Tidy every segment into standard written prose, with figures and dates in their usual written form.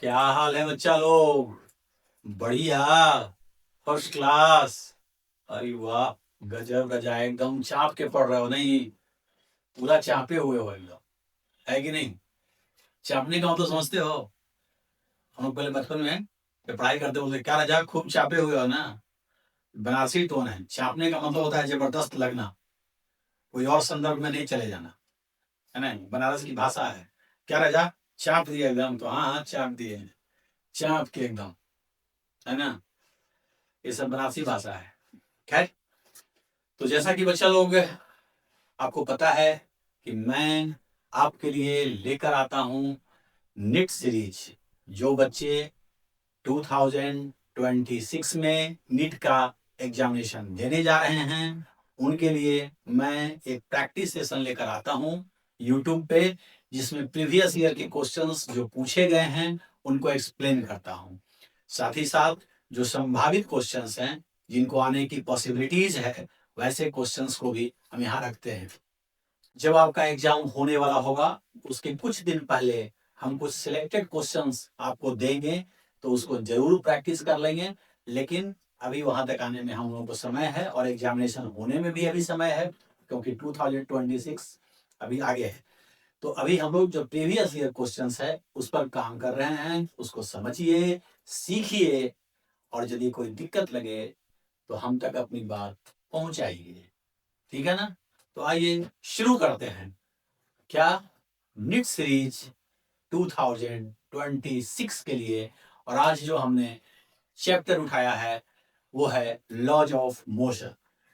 क्या हाल है बच्चा लोग? बढ़िया। First class. अरे वाह, गजब गजा, एकदम चाप के पढ़ रहे हो नहीं? पूरा चापे हुए हो एकदम, है कि नहीं? चापने का मतलब समझते हो? हम लोग पहले बचपन में जब पढ़ाई करते होते, क्या राजा खूब चापे हुए हो ना? बनारसी टोन है। चापने का मतलब होता है जबरदस्त लगना, कोई और संदर्भ में नहीं चले जाना, है ना? बनारस की भाषा है। क्या राजा चाप दिए एकदम? तो हाँ हाँ, चाप दिए, चाप के एकदम, है ना? ये सब बनारसी भाषा है। खैर, तो जैसा कि बच्चा लोग, आपको पता है कि मैं आपके लिए लेकर आता हूं निट सीरीज। जो बच्चे 2026 में नीट का एग्जामिनेशन देने जा रहे हैं, उनके लिए मैं एक प्रैक्टिस सेशन लेकर आता हूं यूट्यूब पे, जिसमें प्रीवियस ईयर के क्वेश्चंस जो पूछे गए हैं उनको एक्सप्लेन करता हूं। साथ ही साथ जो संभावित क्वेश्चंस हैं, जिनको आने की पॉसिबिलिटीज है, वैसे क्वेश्चंस को भी हम यहाँ रखते हैं। जब आपका एग्जाम होने वाला होगा, उसके कुछ दिन पहले हम कुछ सिलेक्टेड क्वेश्चंस आपको देंगे, तो उसको जरूर प्रैक्टिस कर लेंगे। लेकिन अभी वहां तक आने में हम लोगों को समय है, और एग्जामिनेशन होने में भी अभी समय है, क्योंकि 2026 अभी आगे है। तो अभी हम लोग जो प्रीवियस ईयर क्वेश्चंस है उस पर काम कर रहे हैं, उसको समझिए, सीखिए, और यदि कोई दिक्कत लगे तो हम तक अपनी बात पहुंचाइए। ठीक है ना? तो आइए शुरू करते हैं। क्या? निट सीरीज 2026 के लिए। और आज जो हमने चैप्टर उठाया है वो है laws of motion.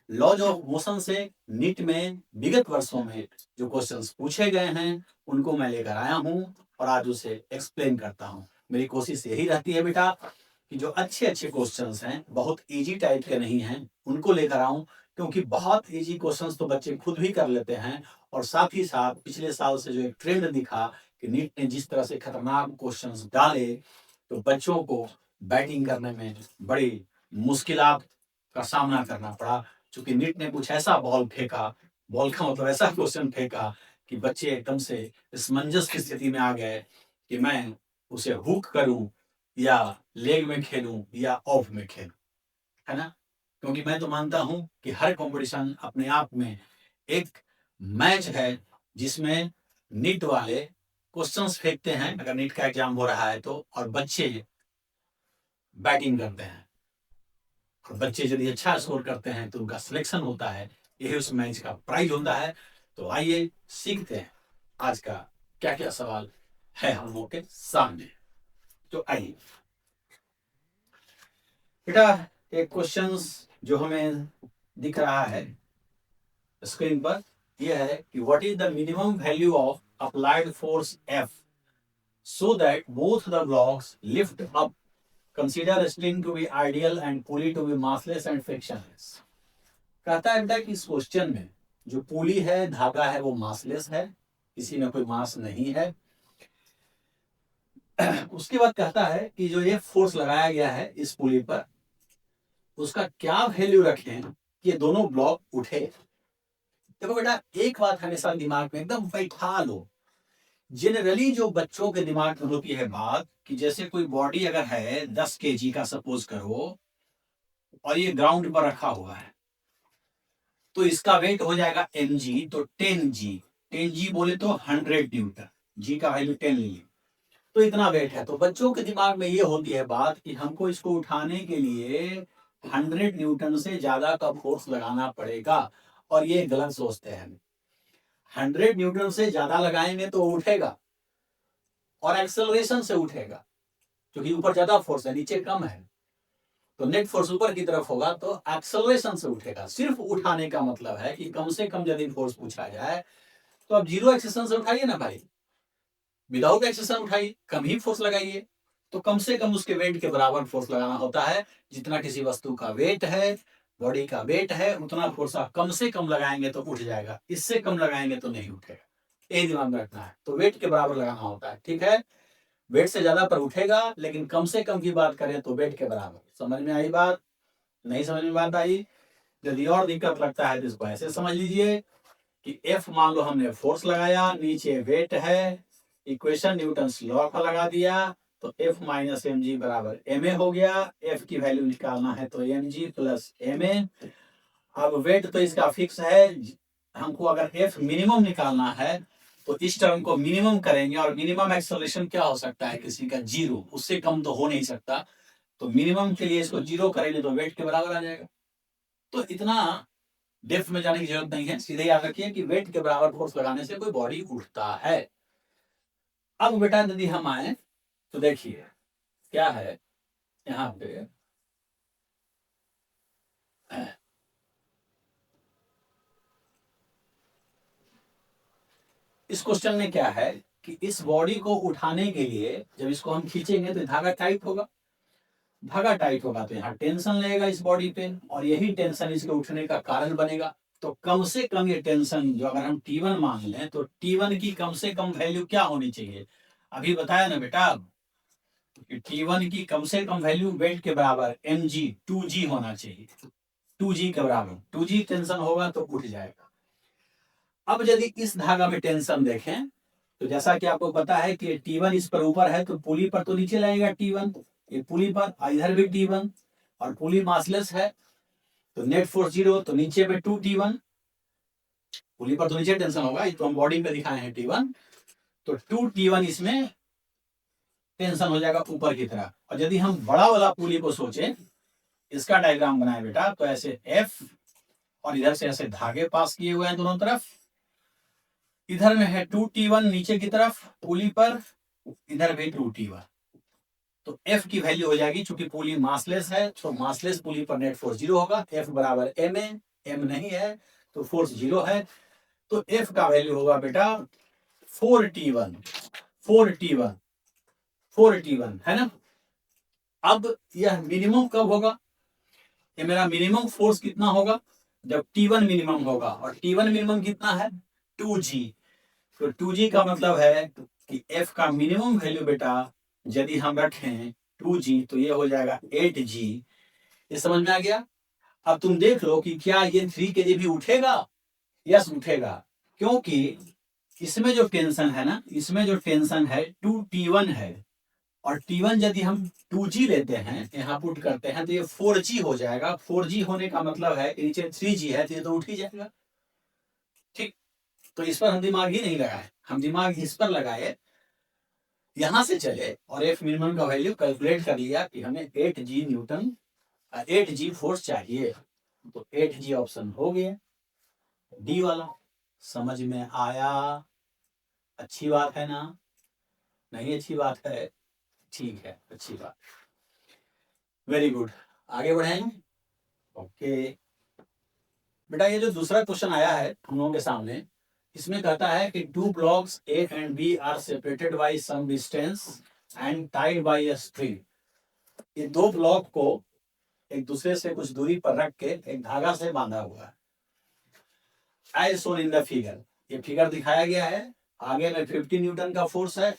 Laws of motion से निट में विगत वर्षों में जो क्वेश्चंस पूछे गए हैं उनको मैं लेकर आया हूं, और आज उसे एक्सप्लेन करता हूं। मेरी कोशिश यही रहती है बेटा कि जो अच्छे अच्छे क्वेश्चंस हैं, बहुत इजी टाइप के नहीं हैं, उनको लेकर आऊं, क्योंकि बहुत इजी क्वेश्चंस तो बच्चे खुद भी कर लेते हैं। और साथ ही साथ पिछले साल से जो एक ट्रेंड दिखा कि नीट ने जिस तरह से खतरनाक क्वेश्चंस डाले, तो बच्चों को बैटिंग करने में बड़ी मुश्किलात का सामना करना पड़ा। क्योंकि नीट ने कुछ ऐसा बॉल फेंका, बॉल का मतलब ऐसा क्वेश्चन फेंका कि बच्चे एकदम से असमंजस की स्थिति में आ गए कि मैं उसे हुक करूं, या लेग में खेलूं, या ऑफ में खेलूं, है ना? क्योंकि मैं तो मानता हूं कि हर कंपटीशन अपने आप में एक मैच है, जिसमें नीट वाले क्वेश्चंस फेंकते हैं अगर नीट का एग्जाम हो रहा है तो, और बच्चे बैटिंग करते हैं। और बच्चे यदि अच्छा स्कोर करते हैं तो उनका सिलेक्शन होता है, यही उस मैच का प्राइज होता है। तो आइए सीखते हैं आज का क्या क्या सवाल है हम लोगों के सामने। तो आइए बेटा, एक क्वेश्चंस जो हमें दिख रहा है स्क्रीन पर, यह है कि what is the minimum value of applied force F so that both the blocks lift up. Consider string to be ideal and pulley to be massless and frictionless. कहता है बेटा कि इस क्वेश्चन में जो पुली है, धागा है, वो मासलेस है, किसी में कोई मास नहीं है। उसके बाद कहता है कि जो ये फोर्स लगाया गया है इस पुली पर, उसका क्या वैल्यू रखें कि ये दोनों ब्लॉक उठे। देखो बेटा, एक बात हमेशा दिमाग में एकदम बैठा लो। जनरली जो बच्चों के दिमाग में होती है बात, कि जैसे कोई बॉडी अगर है 10 kg का सपोज करो, और ये ग्राउंड पर रखा हुआ है, तो इसका वेट हो जाएगा mg, तो 10g। 10g बोले तो 100 न्यूटन, जी का वैल्यू 10 लिए, तो इतना वेट है। तो बच्चों के दिमाग में ये होती है बात कि हमको इसको उठाने के लिए 100 न्यूटन से ज्यादा का फोर्स लगाना पड़ेगा। और ये गलत सोचते हैं। 100 न्यूटन से ज्यादा लगाएंगे तो उठेगा, और एक्सेलरेशन से उठेगा, क्योंकि ऊपर ज्यादा फोर्स है, नीचे कम है। तो नेट फोर्स ऊपर की तरफ होगा तो एक्सेलरेशन से उठेगा। सिर्फ उठाने का मतलब है कि कम से कम यदि फोर्स पूछा जाए तो आप जीरो एक्सेलरेशन से उठाइए ना भाई, विदाउट एक्सेलरेशन उठाइए, कम ही फोर्स लगाइए। तो कम से कम उसके वेट के बराबर फोर्स लगाना होता है। जितना किसी वस्तु का वेट है, बॉडी का वेट है, उतना फोर्स आप कम से कम लगाएंगे तो उठ जाएगा, इससे कम लगाएंगे तो नहीं उठेगा। यही दिमाग में रखना है। तो वेट के बराबर लगाना होता है, ठीक है? वेट से ज्यादा पर उठेगा, लेकिन कम से कम की बात करें तो वेट के बराबर। समझ में आई बात? नहीं समझ में बात आई? यदि और दिक्कत लगता है तो इसको ऐसे समझ लीजिए कि एफ मान लो हमने फोर्स लगाया, नीचे वेट है, इक्वेशन न्यूटन लॉ का लगा दिया, तो F माइनस एम जी बराबर एम ए हो गया। F की वैल्यू निकालना है तो m g plus m a. अब वेट तो इसका फिक्स है, हमको अगर F मिनिमम निकालना है तो इस टर्म को मिनिमम करेंगे, और मिनिमम एक्सेलरेशन क्या हो सकता है किसी का, 0, उससे कम तो हो नहीं सकता। तो मिनिमम के लिए इसको 0 करेंगे तो वेट के बराबर आ जाएगा। तो इतना डेप्थ में जाने की जरूरत नहीं है, सीधे याद रखिए कि वेट के बराबर फोर्स लगाने से कोई बॉडी उठता है। अब बेटा यदि हम आए तो देखिए क्या है यहाँ पे, इस क्वेश्चन में क्या है कि इस बॉडी को उठाने के लिए जब इसको हम खींचेंगे तो धागा टाइट होगा, धागा टाइट होगा तो यहाँ टेंशन लगेगा इस बॉडी पे, और यही टेंशन इसके उठने का कारण बनेगा। तो कम से कम ये टेंशन जो अगर हम T1 मान लें तो T1 की कम से कम वैल्यू क्या होनी चाहिए, अभी बताया ना बेटा कि T1 की कम से कम वैल्यू वेट के बराबर mg 2g होना चाहिए, 2g के बराबर। 2g टेंशन होगा तो उठ जाएगा। अब यदि इस धागा में टेंशन देखें तो जैसा कि आपको पता है कि T1 इस पर ऊपर है तो पुली पर तो नीचे लगेगा T1, ये पुली पर, इधर भी T1, और पुली मासलेस है तो नेट फोर्स 0, तो नीचे में 2T1, पुली पर तो नीचे टेंशन होगा, ये तो हम बॉडी में दिखाए हैं T1, तो 2T1 इसमें टेंशन हो जाएगा ऊपर की तरफ। और यदि हम बड़ा वाला पुली को सोचे, इसका डायग्राम बनाए बेटा, तो ऐसे F और इधर से ऐसे धागे पास किए हुए हैं दोनों तरफ, इधर में है 2T1 नीचे की तरफ पुली पर, इधर भी 2T1, तो F की वैल्यू हो जाएगी, चूंकि पुली मासलेस है तो मासलेस पुली पर नेट फोर्स 0 होगा, F बराबर m है, m नहीं है तो फोर्स 0 है, तो F का वैल्यू होगा बेटा 4T1, 4T1, 4T1 है ना। अब यह मिनिमम कब होगा, ये मेरा मिनिमम फोर्स कितना होगा जब T1 मिनिमम होगा, और T1 मिनिमम कितना है 2G, तो 2G का मतलब है कि F का मिनिमम वैल्यू बेटा यदि हम रखें 2G तो ये हो जाएगा 8G। ये समझ में आ गया। अब तुम देख लो कि क्या ये 3 kg भी उठेगा, यस उठेगा, क्योंकि इसमें जो टेंशन है ना, इसमें जो टेंशन है 2T1 है, और T1 यदि हम 2G लेते हैं यहाँ पुट करते हैं तो ये 4G हो जाएगा। 4G होने का मतलब है नीचे 3G है तो ये तो उठ ही जाएगा। ठीक, तो इस पर हम दिमाग ही नहीं लगाए, हम दिमाग इस पर लगाए, यहां से चले और F मिनिमम का वैल्यू कैलकुलेट कर लिया कि हमें 8G न्यूटन, 8G फोर्स चाहिए, तो 8G ऑप्शन हो गया डी वाला। समझ में आया, अच्छी बात है ना, नहीं अच्छी बात है, ठीक है अच्छी बात, वेरी गुड, आगे बढ़ेंगे। ओके बेटा, ये जो दूसरा क्वेश्चन आया है हम लोगों के सामने, इसमें कहता है कि 2 blocks A and B are separated by some distance and tied by a string. ये 2 ब्लॉक को एक दूसरे से कुछ दूरी पर रख के एक धागा से बांधा हुआ है, as shown in the figure. ये फिगर दिखाया गया है, आगे में 50 न्यूटन का फोर्स है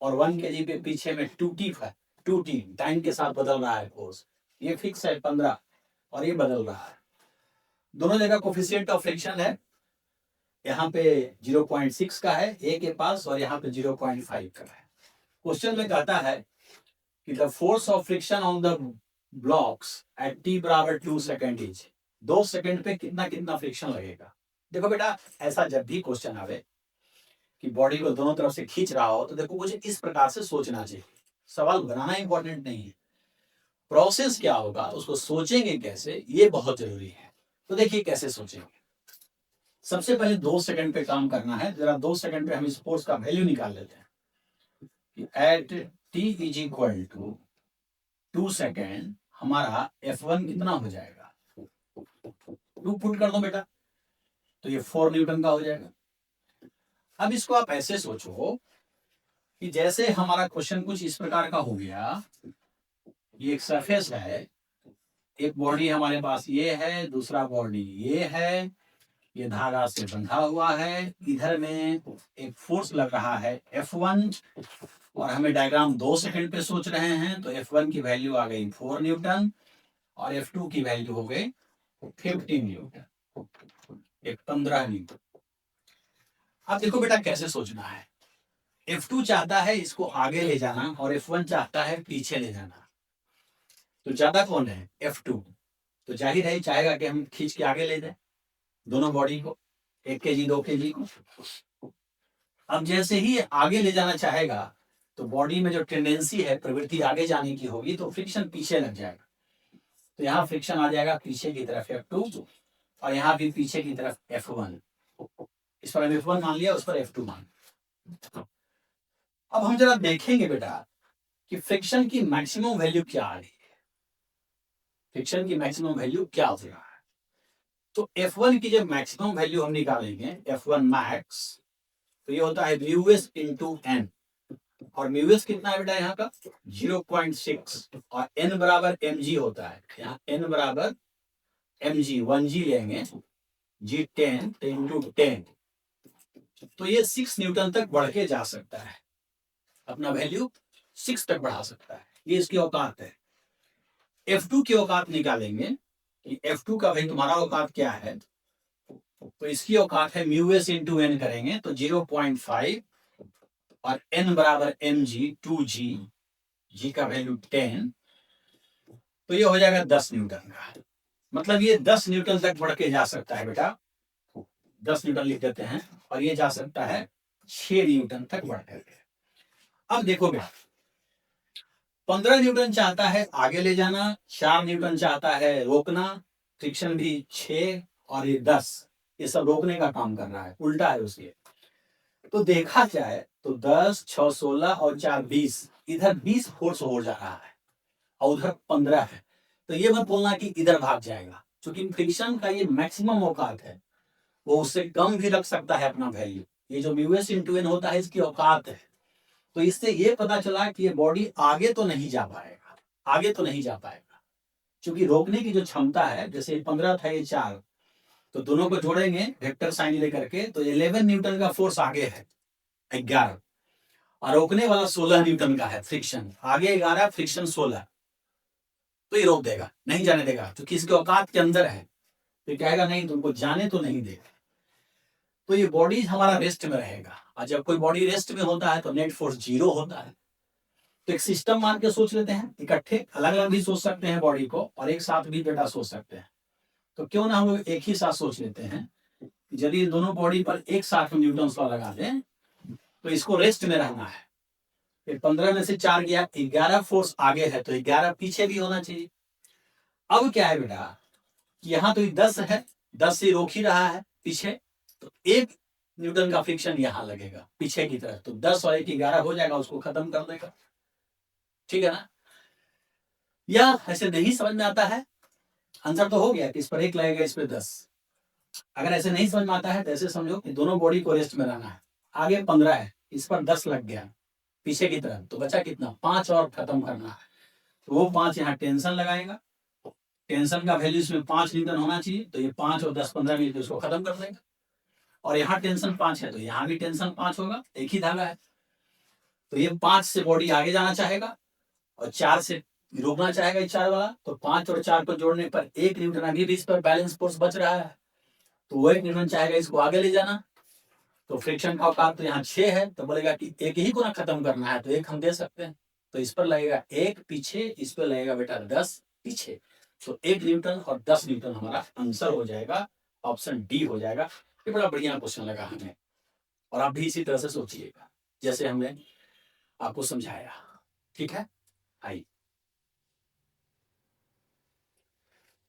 और 1 kg पे पीछे में 2T है, 2T टाइम के साथ बदल रहा है फोर्स, ये फिक्स है 15 और ये बदल रहा है। दोनों जगह कोफिशिएंट ऑफ फ्रिक्शन है, यहाँ पे 0.6 का है ए के पास और यहाँ पे 0.5 का है। क्वेश्चन में कहता है कि the force of friction on the blocks at T बराबर 2 सेकेंड इज, 2 सेकेंड पे कितना कितना फ्रिक्शन लगेगा। देखो बेटा, ऐसा जब भी क्वेश्चन आवे कि बॉडी को दोनों तरफ से खींच रहा हो तो देखो मुझे इस प्रकार से सोचना चाहिए, सवाल बनाना इंपॉर्टेंट नहीं है, प्रोसेस क्या होगा उसको सोचेंगे कैसे ये बहुत जरूरी है। तो देखिए कैसे सोचेंगे, सबसे पहले 2 सेकंड पे काम करना है, जरा 2 सेकंड पे हम इस फोर्स का वैल्यू निकाल लेते हैं कि at t is equal to 2 second हमारा F1 कितना हो जाएगा, 2 पुट कर दो बेटा तो ये 4 न्यूटन का हो जाएगा। अब इसको आप ऐसे सोचो कि जैसे हमारा क्वेश्चन कुछ इस प्रकार का हो गया, ये एक सरफेस है, एक बॉडी हमारे पास ये है, दूसरा बॉडी ये है, ये धागा से बंधा हुआ है, इधर में एक फोर्स लग रहा है F1, और हमें डायग्राम 2 सेकंड पे सोच रहे हैं तो F1 की वैल्यू आ गई 4 न्यूटन और F2 की वैल्यू हो गई 15 न्यूटन, एक 15 न्यूटन। अब देखो बेटा कैसे सोचना है, F2 चाहता है इसको आगे ले जाना और F1 चाहता है पीछे ले जाना। तो ज्यादा कौन है? F2। तो जाहिर है चाहेगा कि हम खींच के आगे ले जाए दोनों बॉडी को, 1 kg 2 kg को। अब जैसे ही आगे ले जाना चाहेगा तो बॉडी में जो टेंडेंसी है, प्रवृत्ति आगे जाने की होगी, तो फ्रिक्शन पीछे लग जाएगा। तो यहाँ फ्रिक्शन आ जाएगा पीछे की तरफ F2 और यहाँ भी पीछे की तरफ F1। इस पर हम F1 मान लिया, उस पर F2 मान। अब हम जरा देखेंगे बेटा कि फ्रिक्शन की मैक्सिमम वैल्यू क्या आ रही है, फ्रिक्शन की मैक्सिमम वैल्यू क्या हो रहा है। तो F1 की जब मैक्सिमम वैल्यू हम निकालेंगे, F1 मैक्स, तो ये होता है म्यूएस इंटू एन। और म्यूएस कितना है बेटा यहाँ का? 0.6 और n बराबर mg होता है। यहाँ n बराबर mg, 1g लेंगे, g 10 इंटू 10, तो ये 6 न्यूटन तक बढ़ के जा सकता है, अपना वैल्यू 6 तक बढ़ा सकता है। ये इसकी औकात है। F2 की औकात निकालेंगे कि F2 का भाई तुम्हारा औकात क्या है, तो इसकी औकात है म्यूएस इंटू एन करेंगे तो 0.5 और n बराबर mg 2g, g का वैल्यू 10, तो ये हो जाएगा 10 न्यूटन का। मतलब ये 10 न्यूटन तक बढ़ के जा सकता है बेटा, 10 न्यूटन लिख देते हैं, और ये जा सकता है 6 न्यूटन तक बढ़ करके। अब देखो बेटा, 15 न्यूटन चाहता है आगे ले जाना, 4 न्यूटन चाहता है रोकना, फ्रिक्शन भी 6 और ये 10, ये सब रोकने का काम कर रहा है, उल्टा है उसके। तो देखा जाए तो 10 6 16 और 4 20, इधर 20 फोर्स हो जा रहा है और उधर 15 है। तो ये मत बोलना कि इधर भाग जाएगा, क्योंकि फ्रिक्शन का ये मैक्सिमम औकात है, वो उससे कम भी रख सकता है अपना वैल्यू। ये जो म्यूएस इंटू एन होता है इसकी औकात है। तो इससे ये पता चला कि ये बॉडी आगे तो नहीं जा पाएगा, आगे तो नहीं जा पाएगा, क्योंकि रोकने की जो क्षमता है, जैसे 15 था ये 4, तो दोनों को जोड़ेंगे वेक्टर साइन लेकर के, तो 11 न्यूटन का फोर्स आगे है 11, और रोकने वाला 16 न्यूटन का है फ्रिक्शन, आगे 11 फ्रिक्शन 16, तो ये रोक देगा, नहीं जाने देगा, क्योंकि इसके औकात के अंदर है। तो कहेगा नहीं, तुमको जाने तो नहीं देगा। तो ये बॉडी हमारा रेस्ट में रहेगा, और जब कोई बॉडी रेस्ट में होता है तो नेट फोर्स 0 होता है। तो एक सिस्टम मान के सोच लेते हैं, इकट्ठे अलग अलग भी सोच सकते हैं बॉडी को, और एक साथ भी बेटा सोच सकते हैं। तो क्यों ना हम लोग एक ही साथ सोच लेते हैं, यदि दोनों बॉडी पर एक साथ में न्यूटन लॉ लगा दें तो इसको रेस्ट में रहना है। फिर 15 में से 4 गया, 11 फोर्स आगे है, तो 11 पीछे भी होना चाहिए। अब क्या है बेटा, यहाँ तो 10 है, 10 से रोक ही रहा है पीछे, तो 1 न्यूटन का फ्रिक्शन यहाँ लगेगा पीछे की तरफ, तो 10 और 1 11 हो जाएगा, उसको खत्म कर देगा। ठीक है ना? या ऐसे नहीं समझ में आता है, आंसर तो हो गया कि इस पर 1 लगेगा, इस पर 10। अगर ऐसे नहीं समझ में आता है तो ऐसे समझो कि दोनों बॉडी को रेस्ट में रहना है, आगे 15 है, इस पर 10 लग गया पीछे की तरफ, तो बचा कितना? 5 और खत्म करना है। तो वो 5 यहाँ टेंशन लगाएगा, टेंशन का वैल्यू इसमें 5 न्यूटन होना चाहिए, तो ये 5 और 10 15 मिलकर उसको खत्म कर देगा। और यहाँ टेंशन 5 है, तो यहाँ भी टेंशन 5 होगा, एक ही धागा है। तो ये 5 से बॉडी आगे जाना चाहेगा और 4 से रोकना चाहेगा, 4 वाला, तो 5 और 4 को जोड़ने पर 1 न्यूटन अभी भी इस पर बैलेंस फोर्स बच रहा है, तो वो 1 न्यूटन चाहेगा इसको आगे ले जाना। तो फ्रिक्शन का औकात तो यहाँ 6 है, तो बोलेगा कि एक ही को ना खत्म करना है, तो 1 हम दे सकते हैं, तो इस पर लगेगा 1 पीछे, इस पर लगेगा बेटा 10 पीछे, तो 1 न्यूटन और 10 न्यूटन हमारा आंसर हो जाएगा, ऑप्शन डी हो जाएगा। ये बड़ा बढ़िया क्वेश्चन लगा हमें, और आप भी इसी तरह से सोचिएगा जैसे हमने आपको समझाया। ठीक है, आइए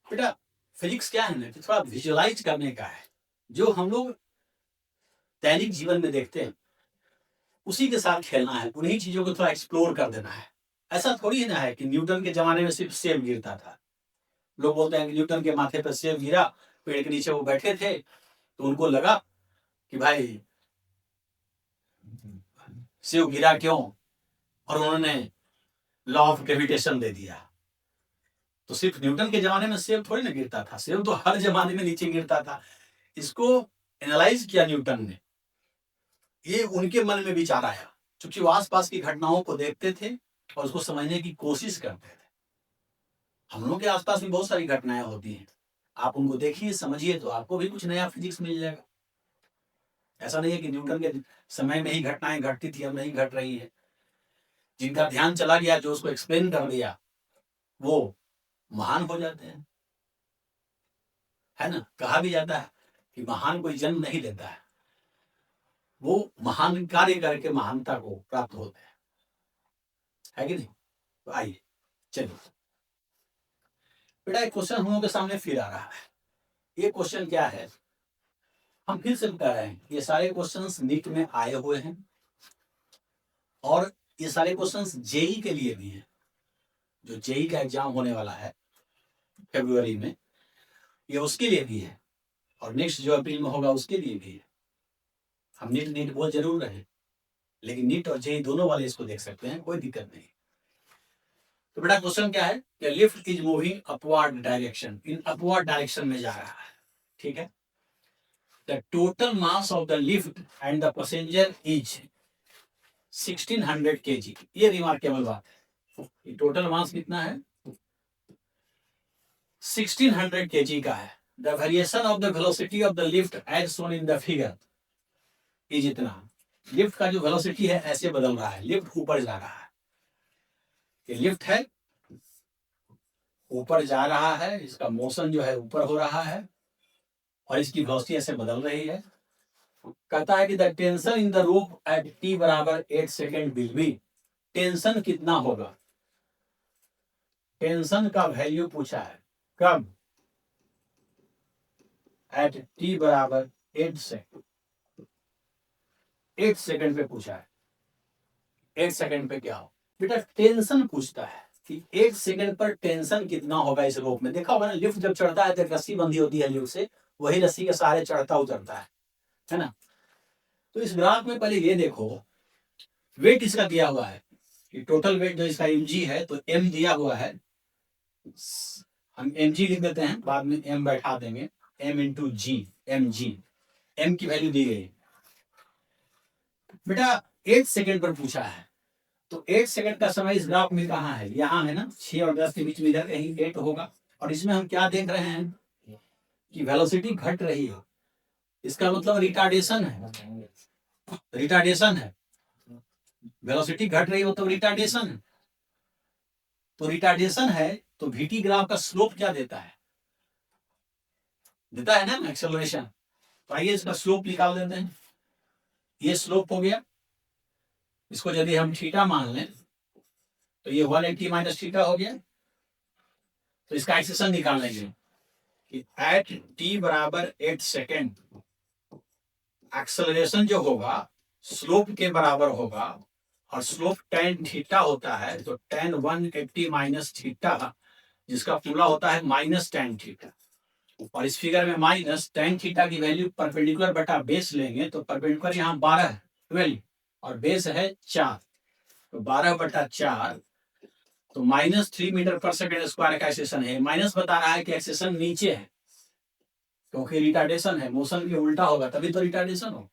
बेटा, फिजिक्स क्या है ना कि थोड़ा विजुअलाइज करने का है, जो हम लोग दैनिक जीवन में देखते हैं उसी के साथ खेलना है, उन्हीं चीजों को थोड़ा एक्सप्लोर कर देना है। ऐसा थोड़ी ना है कि न्यूटन के जमाने में सिर्फ सेब गिरता था। लोग बोलते हैं कि न्यूटन के माथे पर सेब गिरा, पेड़ के नीचे वो बैठे थे, तो उनको लगा कि भाई सेब गिरा क्यों, और उन्होंने लॉ ऑफ ग्रेविटेशन दे दिया। तो सिर्फ न्यूटन के जमाने में सेब थोड़ी ना गिरता था, सेब तो हर जमाने में नीचे गिरता था। इसको एनालाइज किया न्यूटन ने, ये उनके मन में विचार आया, क्योंकि वो आसपास की घटनाओं को देखते थे और उसको समझने की कोशिश करते थे। हम लोग के आसपास भी बहुत सारी घटनाएं होती हैं, आप उनको देखिए समझिए तो आपको भी कुछ नया फिजिक्स मिल जाएगा। ऐसा नहीं है कि न्यूटन के समय में ही घटनाएं घटती थी, अब नहीं घट रही है। जिनका ध्यान चला गया, जो उसको एक्सप्लेन कर दिया, वो महान हो जाते हैं, है ना। कहा भी जाता है कि महान कोई जन्म नहीं लेता है, वो महान कार्य करके महानता को प्राप्त होते हैं, है कि नहीं। तो आइए चलिए, बेटा एक क्वेश्चन हम लोगों के सामने फिर आ रहा है। ये क्वेश्चन क्या है, हम फिर से बता रहे हैं, ये सारे क्वेश्चंस नीट में आए हुए हैं और ये सारे क्वेश्चंस जेई के लिए भी हैं। जो जेई का एग्जाम होने वाला है फरवरी में, ये उसके लिए भी है, और नेक्स्ट जो अप्रैल में होगा उसके लिए भी है। हम नीट बोल जरूर रहे, लेकिन नीट और जेई दोनों वाले इसको देख सकते हैं, कोई दिक्कत नहीं। तो बेटा क्वेश्चन क्या है कि lift is moving upward direction, in upward direction में जा रहा है, ठीक है। The total mass of the lift and the passenger is 1600 kg। ये रिमार्केबल बात है, टोटल मास कितना है, 1600 kg का है। The variation of the velocity of the lift as shown in the figure is इतना। लिफ्ट का जो वेलोसिटी है ऐसे बदल रहा है, लिफ्ट ऊपर जा रहा है, ये लिफ्ट है ऊपर जा रहा है, इसका मोशन जो है ऊपर हो रहा है और इसकी वेलोसिटी ऐसे बदल रही है। कहता है कि the tension in the rope eight t बराबर 8 सेकेंड विल बी। टेंशन कितना होगा, टेंशन का वैल्यू पूछा है, कब, एट t बराबर 8 सेकेंड, 8 सेकेंड पे पूछा है। 8 सेकेंड पे क्या हो, बेटा टेंशन पूछता है कि 8 सेकेंड पर टेंशन कितना होगा इस रोप में। देखा होगा ना, लिफ्ट जब चढ़ता है तो रस्सी बंधी होती है लिफ्ट से, वही रस्सी के सहारे चढ़ता उतरता है ना। तो इस ग्राफ में पहले ये देखो, वेट इसका दिया हुआ है कि टोटल वेट जो इसका mg है, तो m दिया हुआ है, हम mg लिख देते हैं, बाद में m बैठा देंगे, m इंटू जी, mg, m की वैल्यू दी गई। बेटा 8 सेकेंड पर पूछा है, तो 8 सेकेंड का समय इस ग्राफ में कहाँ है, यहाँ है ना, 6 और 10 के बीच में इधर कहीं 8 होगा। और इसमें हम क्या देख रहे हैं कि वेलोसिटी घट रही है, इसका मतलब रिटार्डेशन है, रिटार्डेशन है, वेलोसिटी घट रही हो तो रिटार्डेशन है। तो रिटार्डेशन है तो वीटी ग्राफ का स्लोप क्या देता है, देता है ना एक्सेलरेशन। तो आइए इसका स्लोप निकाल देते हैं, ये स्लोप हो गया, इसको यदि हम थीटा मान लें तो ये 180 माइनस थीटा हो गया। तो इसका एक्सेशन निकाल लेंगे कि एट t बराबर 8 सेकेंड एक्सेलरेशन जो होगा स्लोप के बराबर होगा, और स्लोप tan थीटा होता है, तो tan 180 माइनस थीटा, जिसका फॉर्मूला होता है माइनस tan थीटा। और इस फिगर में माइनस tan थीटा की वैल्यू परपेंडिकुलर बटा बेस लेंगे, तो परपेंडिकुलर यहाँ 12 और बेस है 4, तो 12 बटा 4, तो -3 मीटर पर सेकेंड स्क्वायर का एक्सेशन है। माइनस बता रहा है कि एक्सेशन नीचे है, क्योंकि रिटार्डेशन है, मोशन के उल्टा होगा तभी तो रिटार्डेशन हो।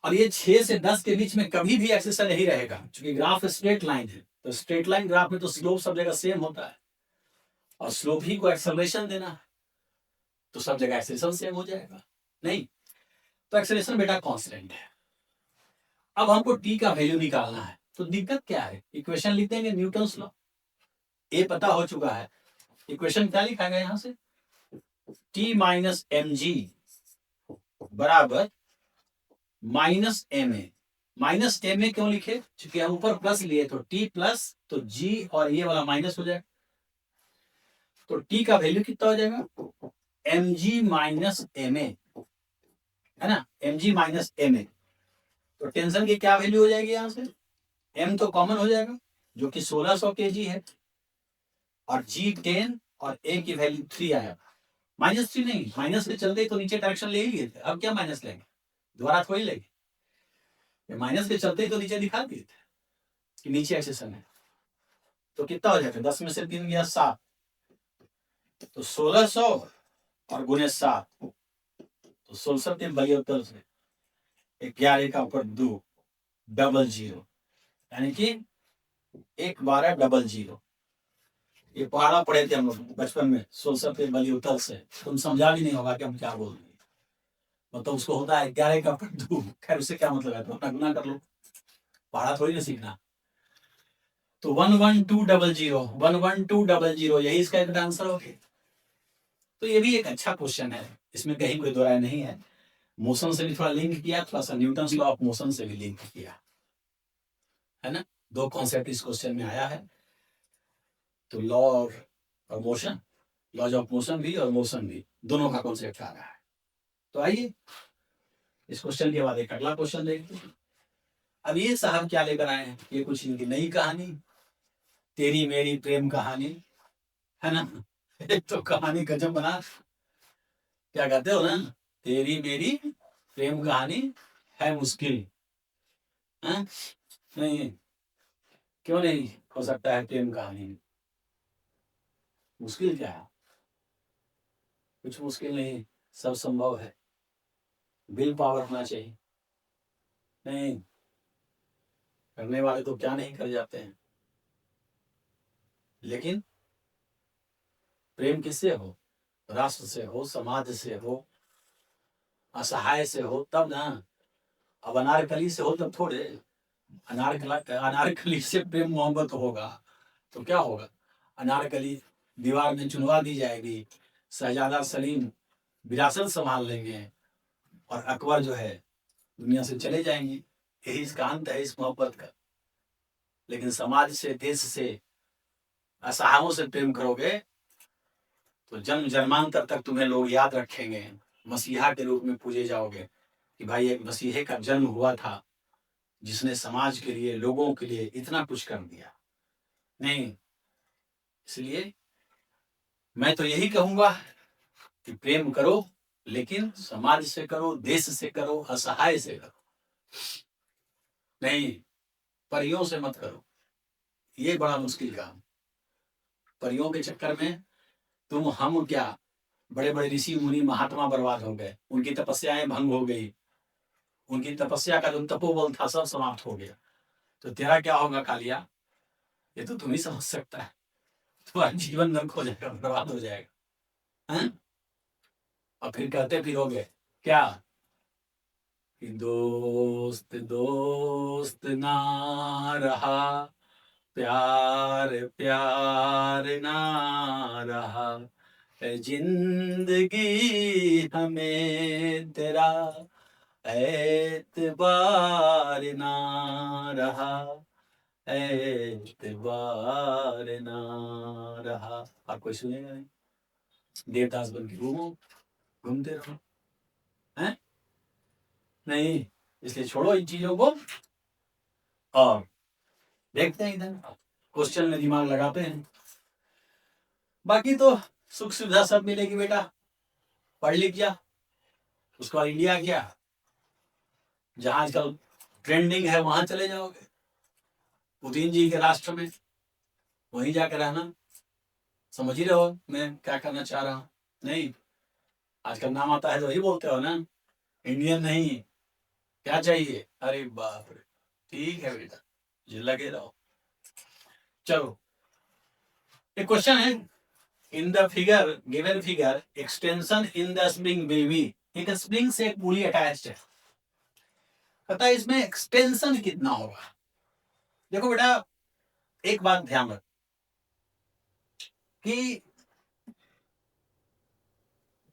और ये 6 से 10 के बीच में कभी भी एक्सेशन नहीं रहेगा, क्योंकि ग्राफ स्ट्रेट लाइन है, तो स्ट्रेट लाइन ग्राफ में तो स्लोप सब जगह सेम होता है, और स्लोप ही को एक्सेलरेशन देना है, तो सब जगह एक्सेलरेशन सेम हो जाएगा। नहीं, तो एक्सेलरेशन बेटा कांस्टेंट है। अब हमको टी का वैल्यू निकालना है, तो दिक्कत क्या है, इक्वेशन लिख देंगे न्यूटन्स लॉ, ये पता हो चुका है। इक्वेशन क्या लिखा गया यहाँ से, टी माइनस एम जी बराबर minus m a. Minus m a क्यों लिखे, क्योंकि हम ऊपर प्लस लिए, तो टी प्लस, तो जी और ये वाला माइनस हो जाएगा, तो टी का वैल्यू कितना हो जाएगा, m g minus m a, है ना, m g minus m a. तो टेंशन की क्या वैल्यू हो जाएगी, यहाँ से m तो कॉमन हो जाएगा जो कि 1600 kg है, और g 10 और a की वैल्यू 3 आया, -3 नहीं, माइनस के चलते तो नीचे डायरेक्शन ले ही लिए थे, अब क्या माइनस लेंगे, दोबारा थोड़ी लेंगे, माइनस के चलते ही तो नीचे दिखा दिए थे कि नीचे एक्सेशन है। तो कितना हो जाएगा, 10 में से 3 गया 7, तो 1600 और गुने 7, तो 16 3 72 से 11 का ऊपर 2 डबल 0, यानी कि 1 12 डबल 0। ये पढ़ाना पड़े थे हम लोग बचपन में, 16 पे बली उतल से, तुम समझा भी नहीं होगा कि हम क्या बोल रहे हैं। मतलब उसको होता है 11 का पढ़ दू, खैर उससे क्या मतलब है, तो अपना गुना कर लो, पढ़ा थोड़ी ना सीखना। तो 11200 11200 यही इसका एक आंसर हो गया। तो ये भी एक अच्छा क्वेश्चन है, इसमें कहीं कोई दो राय नहीं है। मोशन से भी थोड़ा लिंक किया, थोड़ा सा न्यूटन लॉ ऑफ मोशन से भी लिंक किया, है ना। दो कॉन्सेप्ट इस क्वेश्चन में आया है, तो लॉ और मोशन, लॉज ऑफ मोशन भी और मोशन भी, दोनों का कॉन्सेप्ट आ रहा है। तो आइए इस क्वेश्चन के बाद एक अगला क्वेश्चन देखते हैं। अब ये साहब क्या लेकर आए हैं, ये कुछ इनकी नई कहानी, तेरी मेरी प्रेम कहानी, है ना। एक तो कहानी गजब बना, क्या कहते हो ना, तेरी मेरी प्रेम कहानी है मुश्किल, है? नहीं, क्यों नहीं हो सकता है प्रेम कहानी, मुश्किल क्या है, कुछ मुश्किल नहीं, सब संभव है, विल पावर होना चाहिए। नहीं, करने वाले तो क्या नहीं कर जाते हैं, लेकिन प्रेम किससे हो, राष्ट्र से हो, समाज से हो, असहाय से हो, तब ना। अब अनारकली से हो तब थोड़े, अनारकली से प्रेम मोहब्बत होगा तो क्या होगा, अनारकली दीवार में चुनवा दी जाएगी, शहजादा सलीम विरासत संभाल लेंगे, और अकबर जो है दुनिया से चले जाएंगे। यही इसका अंत है इस मोहब्बत का। लेकिन समाज से, देश से, असहायों से प्रेम करोगे तो जन्म जन्मांतर तक तुम्हें लोग याद रखेंगे, मसीहा के रूप में पूजे जाओगे, कि भाई एक मसीहे का जन्म हुआ था जिसने समाज के लिए, लोगों के लिए इतना कुछ कर दिया। नहीं, इसलिए मैं तो यही कहूंगा कि प्रेम करो, लेकिन समाज से करो, देश से करो, असहाय से करो, नहीं परियों से मत करो, ये बड़ा मुश्किल काम। परियों के चक्कर में तुम, हम क्या, बड़े बड़े ऋषि मुनि महात्मा बर्बाद हो गए, उनकी तपस्याएं भंग हो गई, उनकी तपस्या का जो तपोबल था सब समाप्त हो गया, तो तेरा क्या होगा कालिया, ये तो तुम ही समझ सकता है, तुम्हारा जीवन नर्क हो जाएगा, बर्बाद हो जाएगा, हैं? और फिर कहते फिरोगे क्या, कि दोस्त दोस्त ना रहा, प्यार प्यार ना रहा, जिंदगी हमें तेरा एतबार ना रहा, एतबार ना रहा। आप कोई सुनेगा नहीं, देवदास बन के घूमो, घूमते रहो, हैं? नहीं, इसलिए छोड़ो इन चीजों को और देखते हैं इधर, क्वेश्चन में दिमाग लगाते हैं। बाकी तो सुख सुविधा सब मिलेगी बेटा, पढ़ लिख जा, उसके बाद इंडिया क्या, जहां आजकल ट्रेंडिंग है वहां चले जाओगे, पुतिन जी के राष्ट्र में, वहीं जाकर रहना। समझ ही रहे हो मैं क्या करना चाह रहा हूँ। नहीं, आजकल नाम आता है तो वही बोलते हो ना, इंडियन नहीं, क्या चाहिए, अरे बाप रे, ठीक है बेटा, जी लगे रहो। चलो, एक क्वेश्चन है, इन the figure, given figure, extension in the spring baby, एक स्प्रिंग से एक पुली अटैच्ड है, पता है इसमें एक्सटेंशन कितना होगा। देखो बेटा, एक बात ध्यान रख कि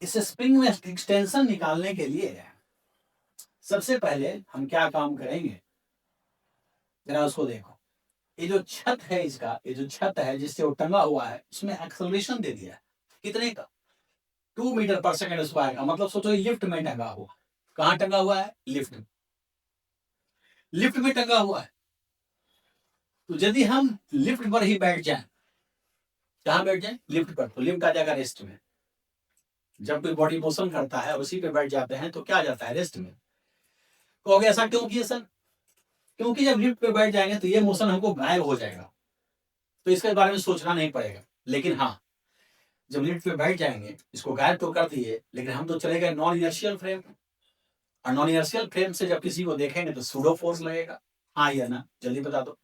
इस स्प्रिंग में एक्सटेंशन निकालने के लिए सबसे पहले हम क्या काम करेंगे, जरा उसको देखो, ये जो छत है इसका, ये जो छत है जिससे वो टंगा हुआ है, उसमें एक्सेलरेशन दे दिया है, कितने का, 2 मीटर पर सेकेंड स्क्वायर का, मतलब सोचो लिफ्ट में टंगा हुआ, कहाँ टंगा हुआ है, लिफ्ट में, लिफ्ट में टंगा हुआ है। तो यदि हम लिफ्ट पर ही बैठ जाए, कहाँ बैठ जाए, लिफ्ट पर, तो लिफ्ट आ जाएगा रेस्ट में। जब कोई बॉडी मोशन करता है उसी पे बैठ जाते हैं तो क्या आ जाता है, रेस्ट में। कहोगे ऐसा क्यों किए सर, क्योंकि जब लिफ्ट पे बैठ जाएंगे तो ये मोशन हमको गायब हो जाएगा, तो इसके बारे में सोचना नहीं पड़ेगा। लेकिन हाँ, जब लिफ्ट पे बैठ जाएंगे, इसको गायब तो कर दिए, लेकिन हम तो चले गए नॉन इनर्शियल फ्रेम, और नॉन इनर्शियल फ्रेम से जब किसी को देखेंगे तो सूडो फोर्स लगेगा, हाँ या ना, जल्दी बता दो।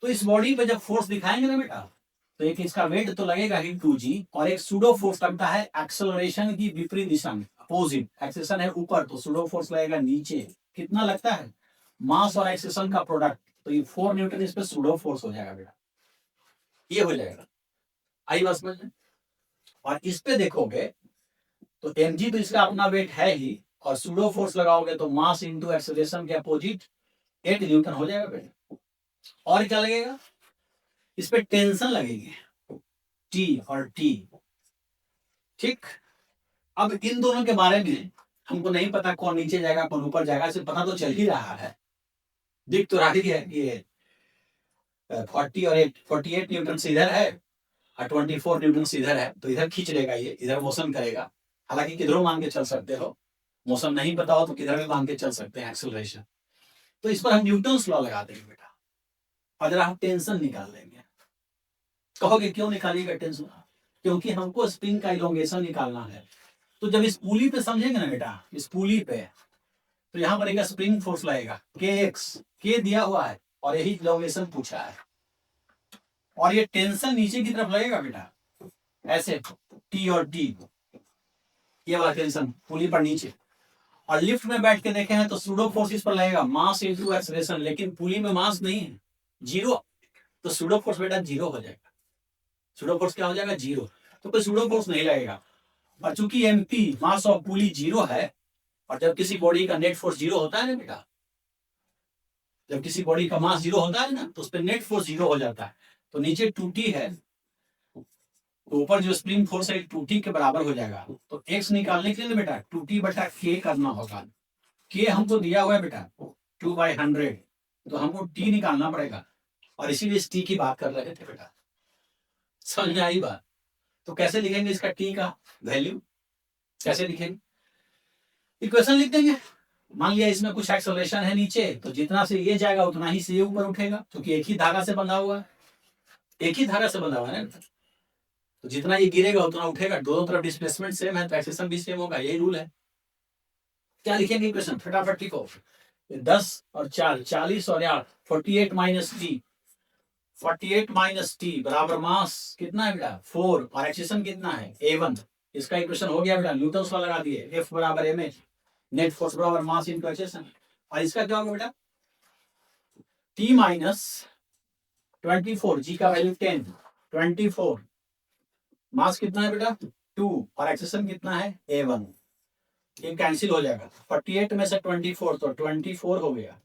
तो इस बॉडी पे जब फोर्स दिखाएंगे ना बेटा, तो एक इसका वेट तो लगेगा ही 2g, और एक सूडो फोर्स लगता है एक्सेलरेशन की विपरीत दिशा में, अपोजिट, एक्सेलरेशन है ऊपर तो सूडो फोर्स लगेगा नीचे। कितना लगता है? मास और एक्सेलरेशन का प्रोडक्ट, तो ये 4 न्यूटन इस पे सूडो फोर्स हो जाएगा बेटा, ये हो जाएगा। आई बात समझ में? और इस पे देखोगे तो mg तो इसका अपना वेट है ही, और सूडो फोर्स लगाओगे तो मास इंटू एक्सेलरेशन के अपोजिट 8 न्यूटन हो जाएगा बेटा। और क्या लगेगा? इस पे टेंशन लगेगी, टी और टी। ठीक, अब इन दोनों के बारे में हमको नहीं पता कौन नीचे जाएगा कौन ऊपर जाएगा, सिर्फ पता तो चल ही रहा है, दिख तो रही है ये 40 और 48 न्यूटन से इधर है और 24 न्यूटन से इधर है, तो इधर खींच लेगा, ये इधर मोशन करेगा। हालांकि किधरों मान के चल सकते हो, मोशन नहीं पता हो तो किधर भी मान के चल सकते हैं एक्सेलरेशन। तो इस पर हम न्यूटन्स लॉ लगा देंगे बेटा, और जरा हम टेंशन निकाल लेंगे। कहोगे क्यों निकालिएगा टेंशन? क्योंकि हमको स्प्रिंग का इलोंगेशन निकालना है। तो जब इस पुली पे समझेंगे ना बेटा, इस पुली पे, तो यहाँ पर एक स्प्रिंग फोर्स लगेगा kx, के दिया हुआ है और यही इलोंगेशन पूछा है, और ये टेंशन नीचे की तरफ लगेगा बेटा, ऐसे टी और टी, ये वाला टेंशन पुली पर नीचे। और लिफ्ट में बैठ के देखे हैं तो सूडो फोर्स इस पर लगेगा, मास इनटू एक्सेलरेशन, लेकिन पुली में मास नहीं है, जीरो, तो सूडो फोर्स बेटा जीरो हो जाएगा। सूडो फोर्स क्या हो जाएगा? जीरो, तो कोई सूडो फोर्स नहीं लगेगा। और चूंकि MP mass of pulley zero है, और जब किसी बॉडी का नेट फोर्स जीरो होता है ना बेटा, जब किसी बॉडी का मास जीरो होता है ना, तो उस पर नेट फोर्स जीरो हो जाता है। तो नीचे 2t है, तो ऊपर जो स्प्रिंग फोर्स है 2t के बराबर हो जाएगा। तो x निकालने के लिए बेटा 2t बटा k करना होगा। k हमको दिया हुआ है बेटा 2/100, तो हमको t निकालना पड़ेगा, और इसीलिए इस t की बात कर रहे थे बेटा। समझ में आई बात? तो कैसे लिखेंगे इसका t का वैल्यू, कैसे लिखेंगे? इक्वेशन लिख देंगे। मान लिया इसमें कुछ एक्सेलरेशन है नीचे, तो जितना से ये जाएगा उतना ही से ये ऊपर उठेगा, क्योंकि एक ही धागा से बंधा हुआ है, एक ही धागा से बंधा हुआ है ना, तो जितना ये गिरेगा उतना उठेगा। दोनों तरफ डिस्प्लेसमेंट सेम है तो एक्सेलरेशन भी सेम होगा, यही रूल है। क्या लिखेंगे इक्वेशन? फटाफट लिखो। 10 और 4 40 और 8 48 माइनस टी, 48 माइनस टी बराबर मास कितना है बेटा 4, और एक्सेलरेशन कितना है a1। इसका इक्वेशन हो गया बेटा, न्यूटन लॉ लगा दिए, F बराबर mh, नेट फोर्स बराबर मास इनटू एक्सेलरेशन। और इसका क्या होगा बेटा? t माइनस 24, जी का वैल्यू 10, 24, मास कितना है बेटा 2, और एक्सेलरेशन कितना है a1। ये कैंसिल हो जाएगा, 48 में से 24 तो 24 हो गया,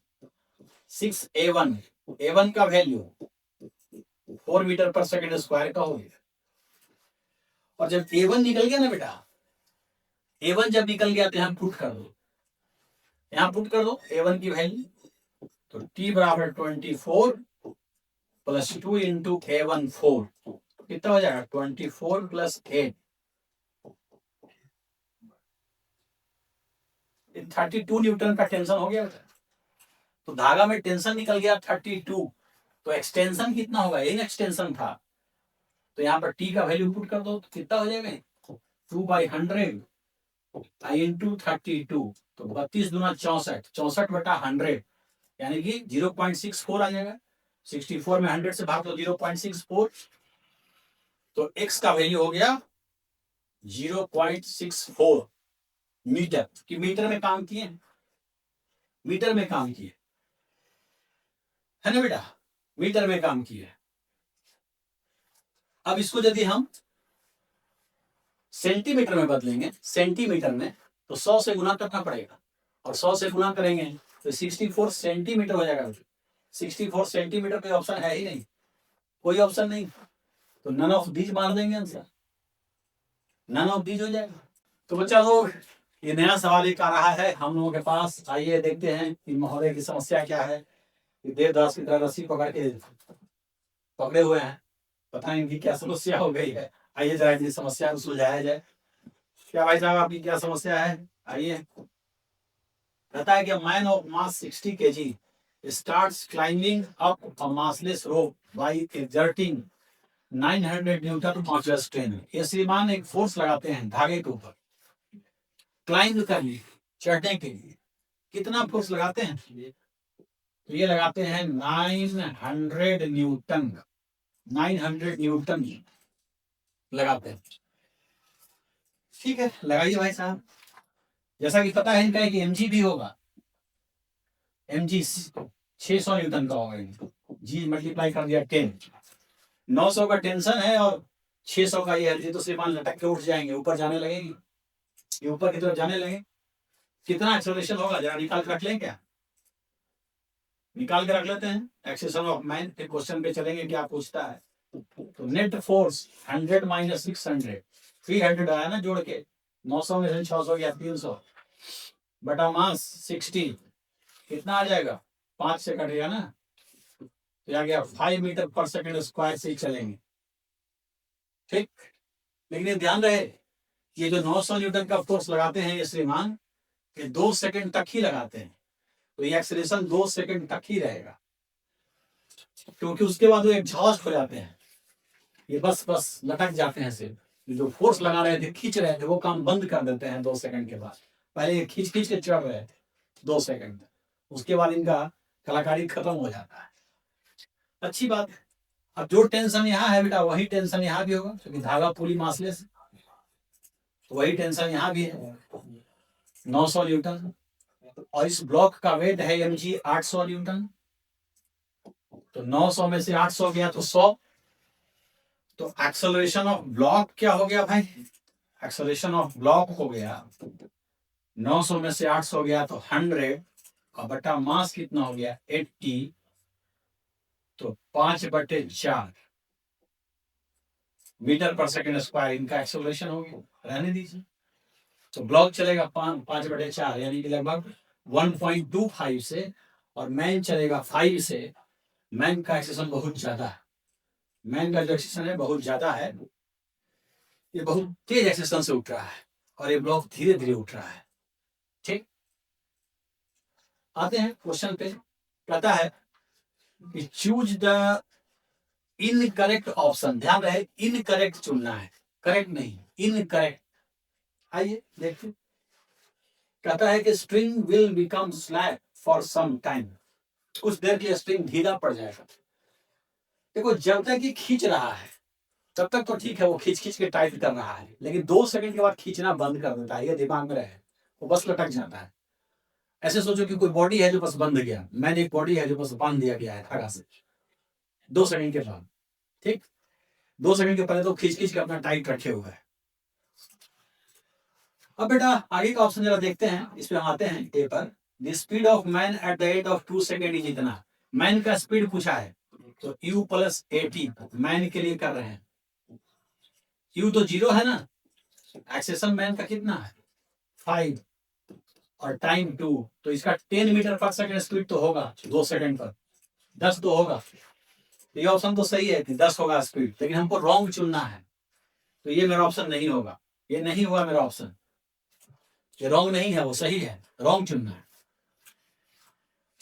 6a1, a1 का वैल्यू 4 मीटर पर सेकंड स्क्वायर का हो गया। और जब a1 निकल गया ना बेटा, a1 जब निकल गया तो यहाँ पुट कर दो, यहाँ पुट कर दो a1 की वैल्यू, तो t बराबर 24 प्लस 2 इंटू a1 4, कितना हो जाएगा 24 प्लस 8, 32 न्यूटन का टेंशन हो गया। तो धागा में टेंशन निकल गया 32, तो एक्सटेंशन कितना होगा? यही एक्सटेंशन था, तो यहाँ पर t का वैल्यू पुट कर दो, तो कितना हो जाएगा 2/100 इंटू 32, तो 32 दूना 64, 64 बटा 100, यानी कि 0.64 आ जाएगा। 64 में 100 से भाग दो 0.64, तो x का वैल्यू हो गया 0.64 मीटर। कि मीटर में काम किए, मीटर में काम किए है ना बेटा, मीटर में काम किए। अब इसको यदि हम सेंटीमीटर में बदलेंगे, सेंटीमीटर में, तो 100 से गुना करना पड़ेगा, और 100 से गुना करेंगे तो 64 सेंटीमीटर हो जाएगा। 64 सेंटीमीटर कोई ऑप्शन है ही नहीं, कोई ऑप्शन नहीं, तो नन ऑफ दीज मार देंगे आंसर, नन ऑफ दीज हो जाएगा। तो बच्चा लोग ये नया सवाल एक आ रहा है हम लोगों के पास, आइए देखते हैं कि महोदय की समस्या क्या है। देवदास की तरह रस्सी पकड़ के पकड़े हुए हैं, पता नहीं इनकी क्या समस्या हो गई है। आइए जरा इनकी समस्या को सुलझाया जाए। क्या भाई साहब आपकी क्या समस्या है? आइए। कहता है कि man of mass 60 kg starts climbing up a massless rope by exerting 900 newton modular strain. ये श्रीमान एक फोर्स लगाते हैं धागे के ऊपर क्लाइंब करने, चढ़ने के लिए। कितना फोर्स लगाते हैं? तो ये लगाते हैं 900 न्यूटन, 900 न्यूटन लगाते हैं। ठीक है, लगाइए भाई साहब। जैसा कि पता है इनका कि mg भी होगा, mg 600 न्यूटन का होगा, जी मल्टीप्लाई कर दिया 10, 900 का टेंशन है और 600 का ये एनर्जी, तो श्रीमान लटक के उठ जाएंगे, ऊपर जाने लगेगी, ये ऊपर की तरफ जाने लगे। कितना एक्सेलरेशन होगा जरा निकाल के रख लें क्या? निकाल के रख लेते हैं। एक्सेशन ऑफ मैन के क्वेश्चन पे चलेंगे, क्या पूछता है। तो नेट फोर्स 100 माइनस 600, 300 आया ना जोड़ के, 900 में से 600 गया 300 बटा मास 60, कितना आ जाएगा? 5 से कटेगा ना, तो आ गया 5 मीटर पर सेकंड स्क्वायर से ही चलेंगे। ठीक, लेकिन ये ध्यान रहे, ये जो 900 न्यूटन का फोर्स लगाते हैं ये श्रीमान, ये 2 सेकंड तक ही लगाते हैं, तो ये एक्सेलरेशन 2 सेकंड तक ही रहेगा, क्योंकि उसके बाद वो एग्जॉस्ट हो जाते हैं, ये बस लटक जाते हैं सिर्फ। जो फोर्स लगा रहे थे, खींच रहे थे, वो काम बंद कर देते हैं 2 सेकंड के बाद। पहले ये खींच खींच के चढ़ रहे थे 2 सेकंड, उसके बाद इनका कलाकारी खत्म हो जाता है। अच्छी बात है। अब जो टेंशन यहाँ है बेटा, वही टेंशन यहाँ भी होगा, क्योंकि धागा पुली मासलेस, तो वही टेंशन यहाँ भी है, 900 न्यूटन। और इस ब्लॉक का वेट है mg 800 न्यूटन, तो 900 में से 800 गया तो 100, तो एक्सेलरेशन ऑफ ब्लॉक क्या हो गया भाई? एक्सेलरेशन ऑफ ब्लॉक हो गया 900 में से 800 गया तो 100, और बटा मास कितना हो गया 80, तो 5/4 मीटर पर सेकंड स्क्वायर इनका एक्सेलरेशन हो गया। रहने दीजिए, तो ब्लॉक चलेगा 5/4 यानी कि लगभग 1.25 से, और मैन चलेगा 5 से। मैन का एक्सेलरेशन बहुत ज्यादा है, मैन का जो एक्सेलरेशन है बहुत ज्यादा है, ये बहुत तेज एक्सेलरेशन से उठ रहा है, और ये ब्लॉक धीरे धीरे उठ रहा है। ठीक, आते हैं क्वेश्चन पे। कहता है कि चूज द इनकरेक्ट ऑप्शन। ध्यान रहे, इनकरेक्ट चुनना है, करेक्ट नहीं, इनकरेक्ट। आइए देखिए, कहता है कि string will become slack for some time, कुछ देर के लिए स्ट्रिंग ढीला पड़ जाएगा। देखो, जब तक ये खींच रहा है तब तक तो ठीक है, वो खींच खींच के टाइट कर रहा है, लेकिन 2 सेकंड के बाद खींचना बंद कर देता है, ये दिमाग में रहे, वो बस लटक जाता है। ऐसे सोचो कि कोई बॉडी है जो बस बंध गया, मैंने एक बॉडी है जो बस बांध दिया गया है धागा से 2 सेकंड के बाद। ठीक, 2 सेकंड के पहले तो खींच खींच के अपना टाइट रखे हुए है। अब बेटा आगे का ऑप्शन जरा देखते हैं, इस पे आते हैं ए पर। The speed of man at the end of 2 second is इतना। मैन का स्पीड पूछा है, तो u + 80 मैन के लिए कर रहे हैं। u तो 0 है ना, एक्सेशन मैन का कितना है 5, और टाइम 2, तो इसका 10 मीटर पर सेकंड स्पीड तो होगा 2 सेकंड पर, 10 तो होगा। ये ऑप्शन तो सही है कि 10 होगा स्पीड, लेकिन हमको रॉन्ग चुनना है, तो ये मेरा ऑप्शन नहीं होगा, ये नहीं हुआ मेरा ऑप्शन, ये रॉन्ग नहीं है, वो सही है, रॉन्ग चुनना है।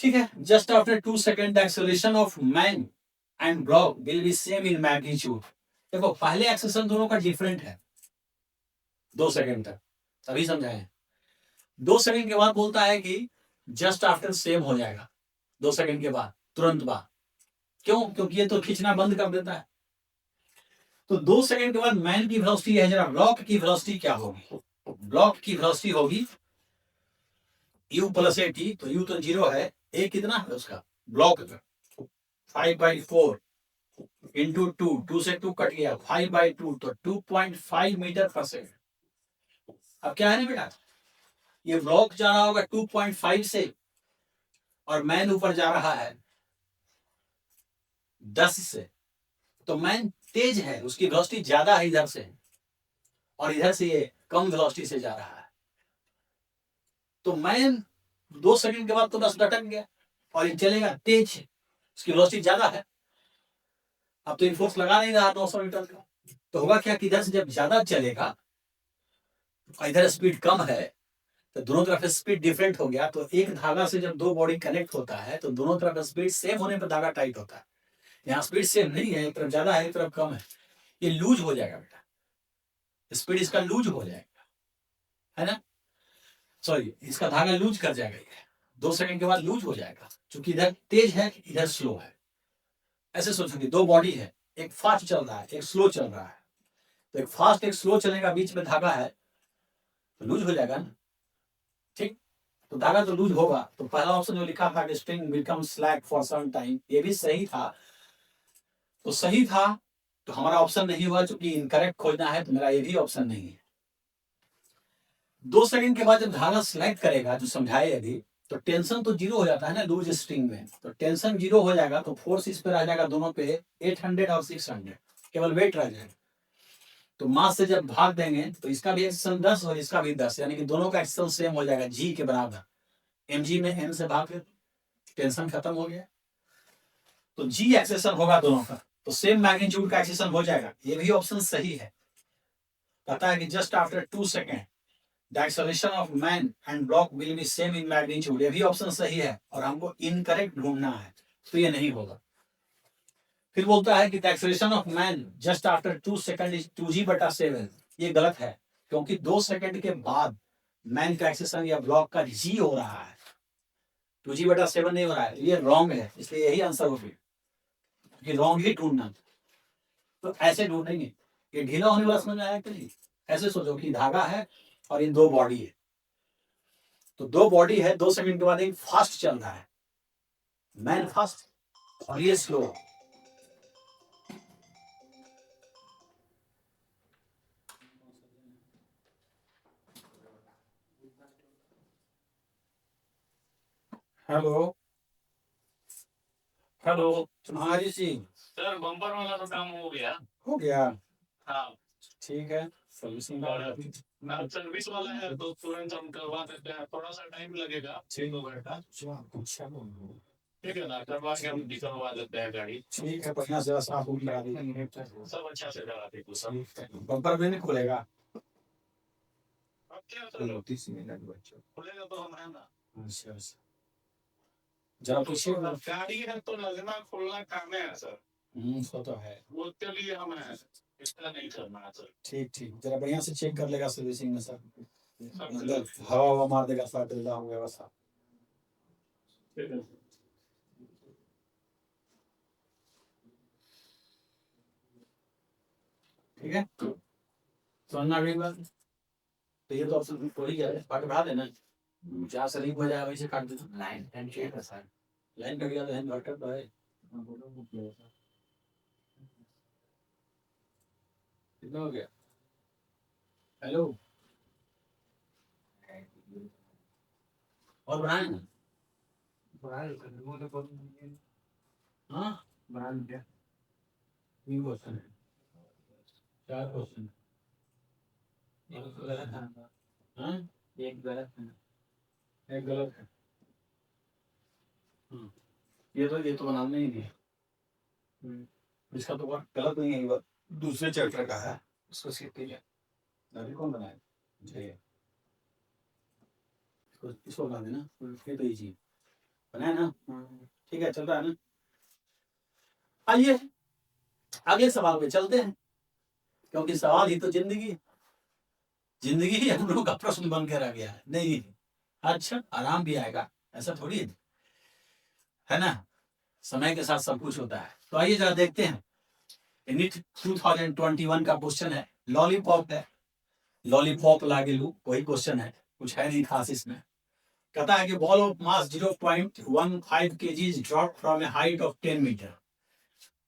ठीक है, just after 2 second the acceleration of man and block will be same in magnitude. देखो, पहले एक्सेलरेशन दोनों का डिफरेंट है 2 सेकंड तक, तभी समझाए। 2 सेकंड के बाद बोलता है कि जस्ट आफ्टर सेम हो जाएगा, 2 सेकंड के बाद, तुरंत बाद। क्यों? क्योंकि ये तो खींचना बंद कर देता है। तो 2 सेकंड के बाद मैन की वेलोसिटी है, जरा ब्लॉक की वेलोसिटी क्या होगी? ब्लॉक की वेलोसिटी होगी u + 80, तो u तो 0 है, a कितना है उसका ब्लॉक का 5/4 इंटू 2, 2 से 2 कट गया, 5/2, तो 2.5 मीटर पर सेकंड। अब क्या है ना बेटा, ये ब्लॉक जा रहा होगा 2.5 से, और मैन ऊपर जा रहा है 10 से, तो मैन तेज है, उसकी वेलोसिटी ज्यादा है इधर से, और इधर से ये कम वेलोसिटी से जा रहा है। तो मैन 2 सेकंड के बाद तो बस लटक गया, और ये चलेगा तेज, उसकी वेलोसिटी ज्यादा है। अब तो ये फोर्स लगा नहीं रहा 900 मीटर का, तो होगा क्या कि इधर से जब ज्यादा चलेगा, इधर स्पीड कम है, तो दोनों तरफ स्पीड डिफरेंट हो गया। तो एक धागा से जब 2 बॉडी कनेक्ट होता है, तो दोनों तरफ स्पीड सेम होने पर धागा टाइट होता है। यहाँ स्पीड सेम नहीं है, एक तरफ ज्यादा है, एक तरफ कम है, ये लूज हो जाएगा बेटा, स्पीड इसका लूज हो जाएगा, है ना, सॉरी, इसका धागा लूज कर जाएगा, 2 सेकंड के बाद लूज हो जाएगा, क्योंकि इधर तेज है, इधर स्लो है। ऐसे सोचोगे 2 बॉडी है, एक फास्ट चल रहा है, एक स्लो चल रहा है, तो एक फास्ट एक स्लो चलेगा, बीच में धागा है, तो लूज हो जाएगा ना। ठीक, तो धागा तो लूज होगा। तो पहला ऑप्शन जो लिखा था कि string become slack for some time, ये भी सही था। तो सही था तो हमारा ऑप्शन नहीं हुआ, चूंकि इनकरेक्ट खोजना है तो मेरा ये भी ऑप्शन नहीं है। 2 सेकंड के बाद जब धागा सिलेक्ट करेगा, जो समझाए अभी, तो टेंशन तो जीरो हो जाता है ना लूज स्ट्रिंग में। तो टेंशन जीरो हो जाएगा तो फोर्स इस पर आ जाएगा दोनों पे 800 और 600, केवल वेट रह जाएगा। तो मास से जब भाग देंगे तो इसका भी एक्सेशन 10 और इसका भी 10, यानी कि दोनों का एक्सेशन सेम हो जाएगा, जी के बराबर। mg में m से भाग दे, टेंशन खत्म हो गया। तो जी एक्सेशन होगा दोनों का, तो सेम मैग्नीट्यूड का एक्सेशन हो जाएगा। ये भी ऑप्शन सही है। पता है कि just after 2 second the acceleration of man and block will be same in magnitude, ये भी ऑप्शन सही है। और हमको इनकरेक्ट ढूंढना है, तो ये नहीं होगा। फिर बोलता है कि the acceleration of man just after 2 second is 2g/7, ये गलत है, क्योंकि 2 सेकंड के बाद मैन का एक्सेलरेशन या ब्लॉक का जी हो रहा है, 2g/7 नहीं हो रहा है। ये रॉन्ग है, इसलिए यही आंसर होगी कि रॉन्ग ही ढूंढना। तो ऐसे ढूंढेंगे, ये ढीला होने वाला समझ में आया कि नहीं? ऐसे सोचो कि धागा है और इन 2 बॉडी है, तो 2 बॉडी है, 2 सेकंड के बाद एक फास्ट चल रहा है, मैन फास्ट और ये स्लो। हेलो हेलो, तुम्हारी सिंह सर बम्पर वाला तो काम हो गया। हो गया? हाँ ठीक है, सर्विसिंग और सर्विस वाला है तो तुरंत हम करवा देते हैं, थोड़ा सा टाइम लगेगा 6 घंटा। ठीक है ना, करवा के हम निकलवा देते हैं गाड़ी। ठीक है, बढ़िया से साफ उठ लगा देंगे, सब अच्छा से करा देते सब। बम्पर भी नहीं खुलेगा। अब क्या सर, 30 मिनट बच्चों खुलेगा तो हम है ना। अच्छा, जरा पूछिए। गाड़ी है तो लगना खुलना काम है सर। वो तो है, वो के लिए हमें इसका नहीं करना है सर। ठीक ठीक, जरा बढ़िया से चेक कर लेगा सर्विसिंग में सर, अंदर हवा हवा मार देगा, साफ डलदा हो गया बस। ठीक है, समझना अगली बार। तो ये तो ऑप्शन तो ही है, बाकी बढ़ा देना, जहाँ से लिंक हो जाए वैसे काट देना। लाइन कट है सर, लाइन कट गया तो इन्वर्टर तो है। कितना हो गया? हेलो, और बढ़ाए ना? हाँ, बढ़ा क्या? 3 क्वेश्चन है, 4 क्वेश्चन है, एक गलत है। हाँ, एक गलत है, एक गलत है। ये तो बनाना ही नहीं है। इसका तो वर्क गलत नहीं है, वर्क दूसरे चैप्टर का है, उसको स्किप कीजिए। अभी कौन बनाए? जी, इसको बना देना, फिर तो इजी बनाए ना। ठीक है, चल रहा है ना। आइए अगले सवाल पे चलते हैं, क्योंकि सवाल ही तो जिंदगी ही हम लोग का प्रश्न बन के रह गया है। नहीं, अच्छा आराम भी आएगा, ऐसा थोड़ी है ना, समय के साथ सब कुछ होता है। तो आइए जरा देखते हैं, नीट 2021 का क्वेश्चन है, लॉलीपॉप है, लॉलीपॉप लागेलू वही क्वेश्चन है, कुछ है नहीं खास इसमें। कहता है कि ball of mass 0.15 kg is drop from a height of 10 metre.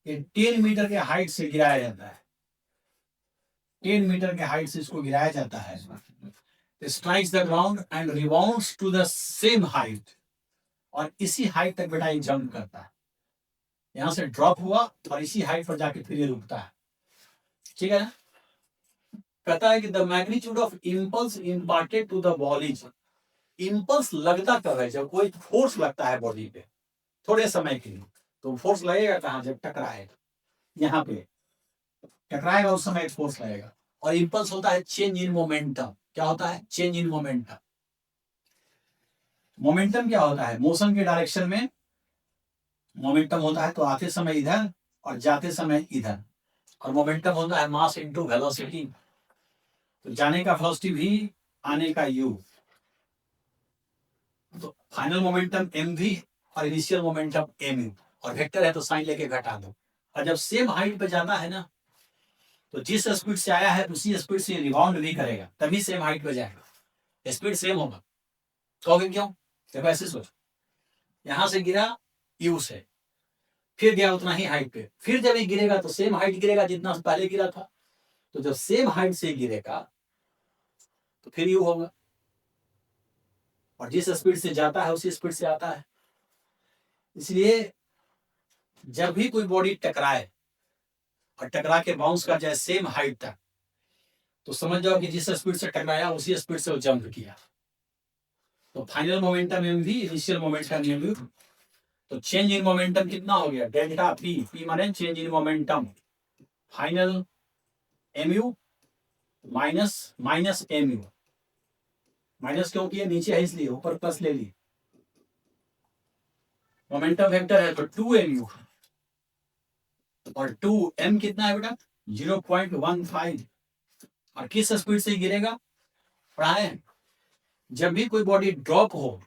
ये 10 मीटर के हाइट से गिराया जाता है, 10 मीटर के हाइट से इसको गिराया जाता है। Strikes the ground and rebounds to the same height, और इसी हाइट तक बेटा ये जंप करता है। यहां से ड्रॉप हुआ और इसी हाइट पर जाके फिर ये रुकता है। ठीक है ना। कहता है कि the magnitude of impulse imparted to the body, impulse लगता कब है? जब कोई फोर्स लगता है बॉडी पे थोड़े समय के लिए, तो फोर्स लगेगा कहाँ? जब टकराएगा, यहाँ पे टकराएगा उस समय फोर्स लगेगा। और इम्पल्स होता है चेंज इन मोमेंटम। क्या होता है? Change in momentum. मोमेंटम क्या होता है? मोशन के डायरेक्शन में मोमेंटम होता है, तो आते समय इधर और जाते समय इधर। और मोमेंटम होता है मास इनटू वेलोसिटी, तो जाने का वेलोसिटी v, आने का u। तो फाइनल मोमेंटम mv और इनिशियल मोमेंटम mu, और वेक्टर है तो साइन लेके घटा दो। और जब सेम हाइट पे जाना है ना, तो जिस स्पीड से आया है उसी स्पीड से रिबाउंड भी करेगा, तभी सेम हाइट पे जाएगा, स्पीड सेम होगा। कहोगे क्यों? देखो ऐसे सोचो, यहां से गिरा यू से, फिर गया उतना ही हाइट पे, फिर जब ये गिरेगा तो सेम हाइट गिरेगा जितना पहले गिरा था। तो जब सेम हाइट से गिरेगा तो फिर यू होगा, और जिस स्पीड से जाता है उसी स्पीड से आता है। इसलिए जब भी कोई बॉडी टकराए और टकरा के बाउंस कर जाए सेम हाइट तक, तो समझ जाओ कि जिस स्पीड से टकराया उसी स्पीड से वो जंप किया। तो final momentum m v, initial momentum m u. तो चेंज इन मोमेंटम कितना हो गया? डेल्टा पी, पी माने change in momentum, final m u minus minus m u. Minus क्यों किया? नीचे है इसलिए, ऊपर प्लस ले ली। मोमेंटम वेक्टर है तो 2mu, और 2m कितना है बेटा? 0.15। और किस स्पीड से गिरेगा? पढ़ाए, जब भी कोई बॉडी ड्रॉप हो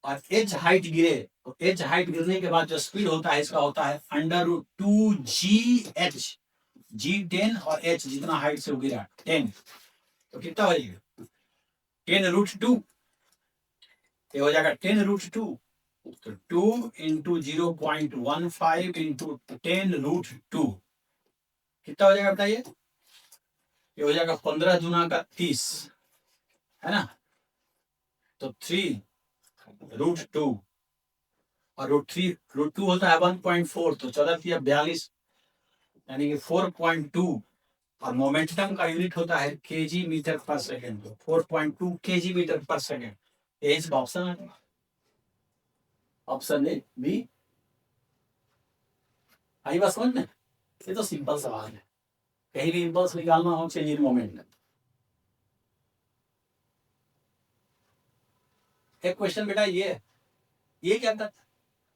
और एज हाइट गिरे, तो एज हाइट गिरने के बाद जो स्पीड होता है इसका होता है √2gh। g10 और h जितना हाइट से वो गिरा 10, तो कितना हो जाएगा? 10√2। ये हो जाएगा 10√2। तो 2 इंटू 0.15 इंटू 10√2 कितना हो जाएगा बताइए? ये हो जाएगा 15 दूना का 30, है ना? तो 3√2, और √2 होता है 1.4, तो 14×42, यानी कि 4.2। और मोमेंटम का यूनिट होता है केजी मीटर पर सेकेंड, तो 4.2 केजी मीटर पर सेकेंड। ये इसका ऑप्शन है, ऑप्शन ए बी। आई बात समझ में? ये तो सिंपल सवाल है, कहीं भी इंपल्स निकालना हो चेंज इन मोमेंटम। एक क्वेश्चन बेटा ये क्या था?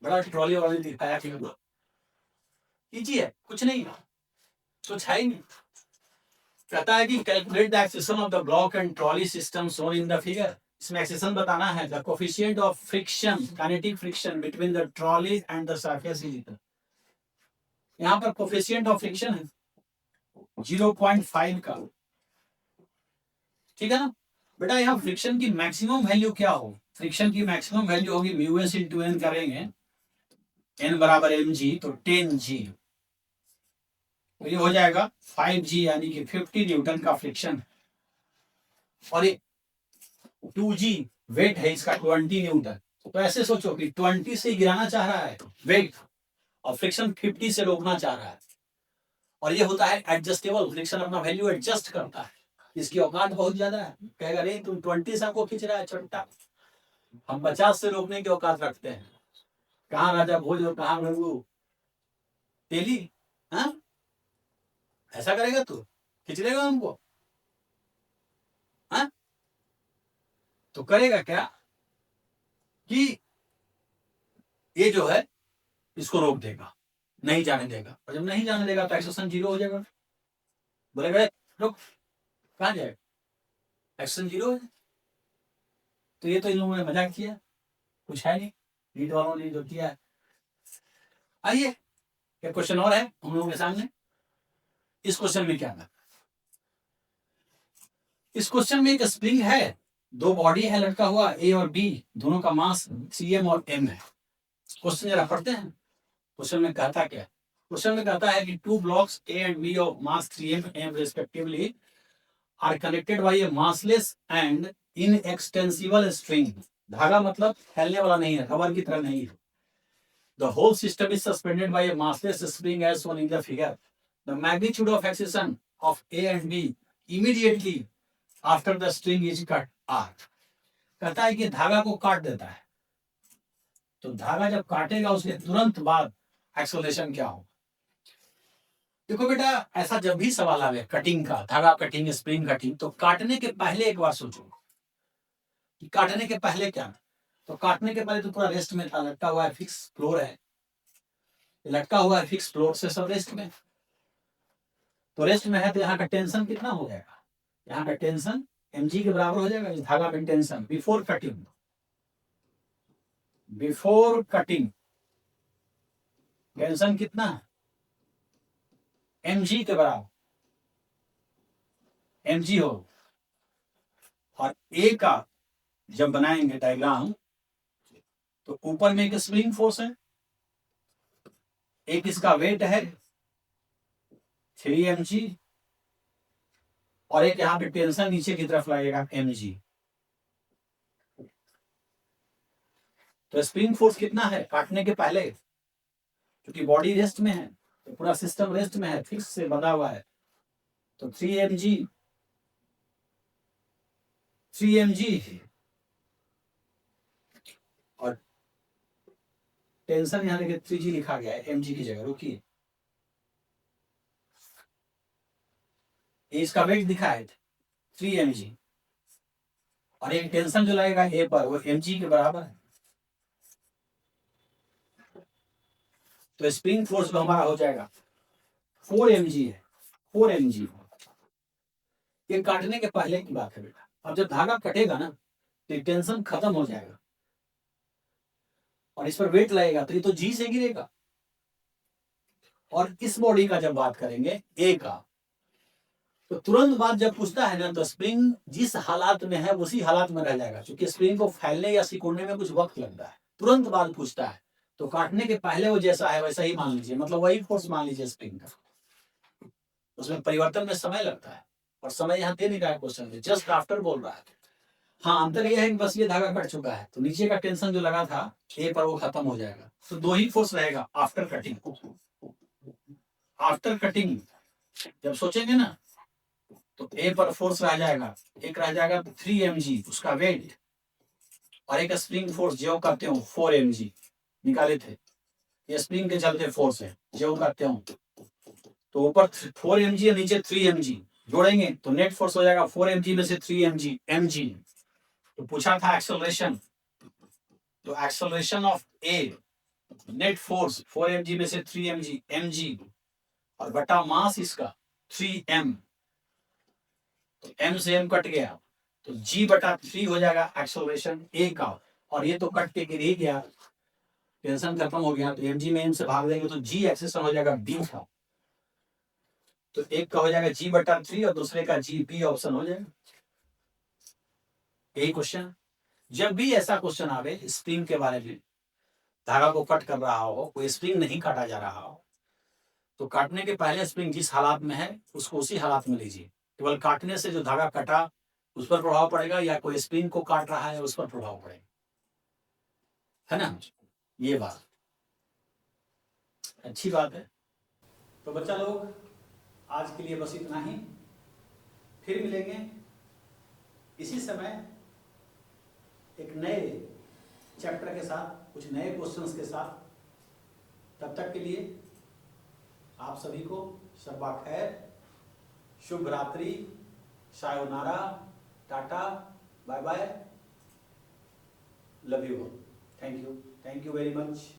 बड़ा ट्रॉली वाली दिखाया कि इजी है, कुछ नहीं, कुछ है ही नहीं। कहता है कि calculate the acceleration of the block and trolley system shown in the figure. इसमें एक्सेशन बताना है, the coefficient of friction, kinetic friction between the trolley and the surface is equal. यहाँ पर कोफिशिएंट ऑफ फ्रिक्शन है 0.5 का, ठीक है ना बेटा? यहाँ फ्रिक्शन की मैक्सिमम वैल्यू क्या हो? फ्रिक्शन की मैक्सिमम वैल्यू होगी μs इंटू एन करेंगे, n बराबर mg, तो 10g, तो ये हो जाएगा 5g, यानी कि 50 न्यूटन का फ्रिक्शन। और ये 2g वेट है इसका 20 न्यूटन। तो ऐसे सोचो कि 20 से गिराना चाह रहा है वेट, और फ्रिक्शन 50 से रोकना चाह रहा है। और ये होता है एडजस्टेबल, फ्रिक्शन अपना वैल्यू एडजस्ट करता है। इसकी औकात बहुत ज्यादा है, कहेगा नहीं तुम 20 से हमको खींच रहा है छोटा, हम 50 से रोकने की औकात रखते हैं। कहाँ राजा भोज और कहाँ रघु तेली, हाँ? ऐसा करेगा तू? खींच लेगा हमको? हाँ? तो करेगा क्या कि ये जो है इसको रोक देगा, नहीं जाने देगा। और जब नहीं जाने देगा तो एक्सेशन 0 हो जाएगा। बोलेगा रुक, कहाँ जाएगा? एक्सेशन 0 है। तो ये तो इन लोगों ने मजाक किया, कुछ है नहीं, नीट वालों ने जो किया है। आइए एक क्वेश्चन और है हम लोगों के सामने। इस क्वेश्चन में क्या है? इस क्वेश्चन में एक स्प्रिंग है, दो बॉडी है लटका हुआ, ए और बी, दोनों का मास cm और m है। क्वेश्चन जरा पढ़ते हैं। क्वेश्चन में कहता क्या? क्वेश्चन में कहता है कि two blocks A and B of mass 3m m respectively are connected by a massless and inextensible string। धागा मतलब फैलने वाला नहीं है, रबर की तरह नहीं है। The whole system is suspended by a massless spring as shown in the figure. The magnitude of accretion of A and B immediately after the string is cut are। कहता है कि धागा को काट देता है, तो धागा जब काटेगा उसके तुरंत बाद एक्सेलरेशन क्या होगा? देखो बेटा, ऐसा जब भी सवाल आवे कटिंग का, धागा कटिंग, स्प्रिंग कटिंग, तो काटने के पहले एक बार सोचो कि काटने के पहले क्या है। तो काटने के पहले तो पूरा रेस्ट में था, लटका हुआ है, फिक्स फ्लोर है, लटका हुआ है फिक्स फ्लोर से, सब रेस्ट में। तो रेस्ट में है तो यहाँ का टेंशन कितना हो जाएगा? यहाँ का टेंशन mg के बराबर हो जाएगा। इस धागा में tension before cutting, before cutting tension कितना है? mg के बराबर, mg हो, और a का जब बनाएंगे डायग्राम, तो ऊपर में एक स्प्रिंग फोर्स है, एक इसका वेट है 3 mg, और एक यहाँ पे टेंशन नीचे की तरफ लगेगा mg। तो स्प्रिंग फोर्स कितना है काटने के पहले, क्योंकि बॉडी रेस्ट में है तो पूरा सिस्टम रेस्ट में है, फिक्स से बंधा हुआ है, तो 3 mg और टेंशन यहाँ देखिए 3g लिखा गया है mg की जगह। रुकिए, इसका वेट दिखा है 3 mg, और एक टेंशन जो लगेगा ए पर वो mg के बराबर है। तो स्प्रिंग फोर्स जो हमारा हो जाएगा 4 mg है, 4 mg। ये काटने के पहले की बात है बेटा। अब जब धागा कटेगा ना तो टेंशन खत्म हो जाएगा और इस पर वेट लगेगा, तो ये तो जी से गिरेगा। और इस बॉडी का जब बात करेंगे ए का, तो तुरंत बाद जब पूछता है ना तो स्प्रिंग जिस हालात में है उसी हालात में रह जाएगा, क्योंकि स्प्रिंग को फैलने या सिकुड़ने में कुछ वक्त लगता है। तुरंत बाद पूछता है तो काटने के पहले वो जैसा है वैसा ही मान लीजिए, मतलब वही फोर्स मान लीजिए स्प्रिंग का। उसमें परिवर्तन में समय लगता है, और समय यहाँ दे नहीं रहा है क्वेश्चन में, जस्ट आफ्टर बोल रहा है। हाँ, अंतर यह है कि बस ये धागा कट चुका है तो नीचे का टेंशन जो लगा था ए पर वो खत्म हो जाएगा। तो दो ही फोर्स रहेगा आफ्टर कटिंग। आफ्टर कटिंग जब सोचेंगे ना तो ए पर फोर्स रह जाएगा, एक रह जाएगा 3 mg उसका वेट, और एक स्प्रिंग फोर्स जो कहते हो 4 mg निकाले थे, ये स्प्रिंग के चलते फोर्स है जो कहते हो। तो ऊपर 4 mg और नीचे 3 mg जोड़ेंगे तो नेट फोर्स हो जाएगा 4 mg में से 3 mg। तो पूछा था एक्सेलरेशन, तो acceleration of A net force 4 mg में से 3 mg mg, और बटा मास इसका 3m, तो m से m कट गया तो g बटा 3 हो जाएगा एक्सेलरेशन ए का। और ये तो कट के गिर ही गया, टेंशन खत्म हो गया, तो mg में m से भाग देंगे तो g एक्सेलरेशन हो जाएगा b का। तो एक का हो जाएगा g बटा 3 और दूसरे का g, b ऑप्शन हो जाएगा। यही क्वेश्चन। जब भी ऐसा क्वेश्चन आवे स्प्रिंग के बारे में, धागा को कट कर रहा हो, कोई स्प्रिंग नहीं काटा जा रहा हो, तो काटने के पहले स्प्रिंग जिस हालात में है उसको उसी हालात में लीजिए। केवल काटने से जो धागा कटा उस पर प्रभाव पड़ेगा, या कोई स्प्रिंग को काट रहा है उस पर प्रभाव पड़ेगा, है ना। ये बात अच्छी बात है। तो बच्चा लोग आज के लिए बस इतना ही, फिर मिलेंगे इसी समय एक नए चैप्टर के साथ, कुछ नए क्वेश्चंस के साथ। तब तक के लिए आप सभी को शब्बा खैर, शुभ रात्रि, sayonara, ta ta, bye bye, love you, thank you very much.